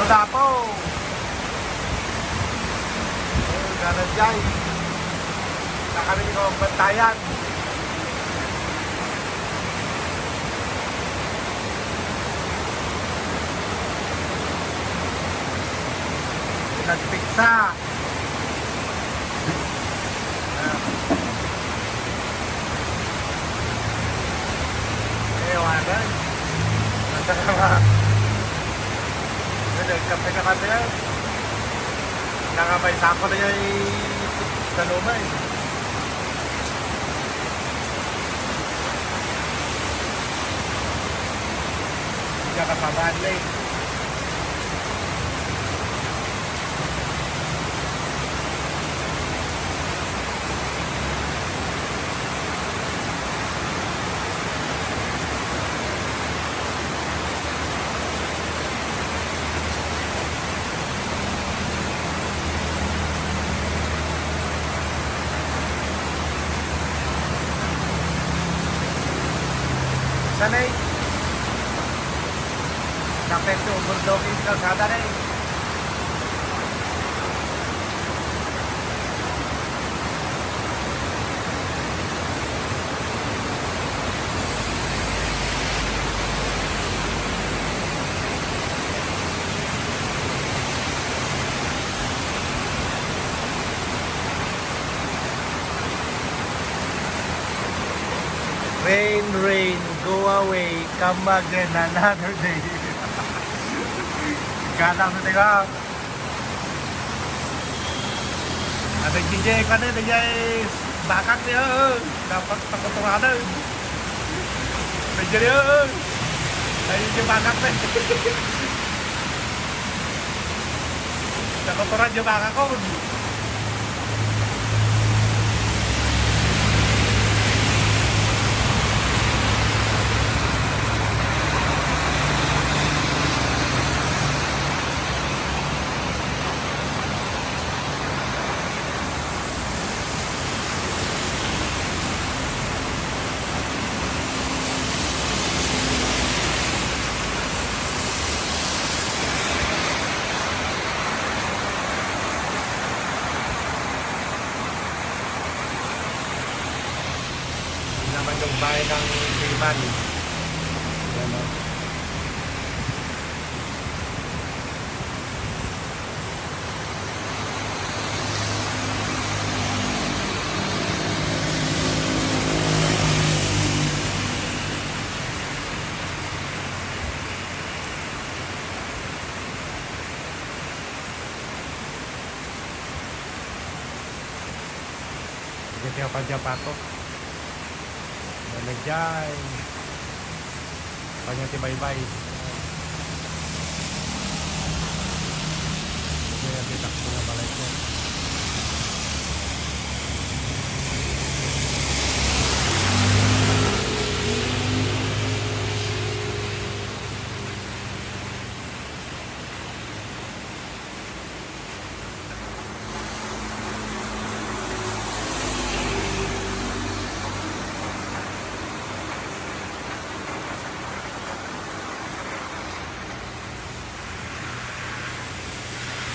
Lapu-Lapu. Ganon dyan. Nakabili ko ang bantayan. Nagpiksa. Ewanan. Nagkape-kape yan. Nakabay sako na yan sa lumay. Hindi ka kasabahan na eh. Sanay. Dapat yung burdogin kalsada na eh. Rain, rain, go away, come again another day. Ganang sa tiga. Ada DJ kan ni DJ bakak dia dapat pertukaran. DJ dia. DJ bakak ni. Dapat orang je bakak kau. Naman yung bahay ng Pilman. Ayan o. Sige, tiyo pa ako. Nagjay. Kanya tibay-bay. Kaya titak ko na balay ko.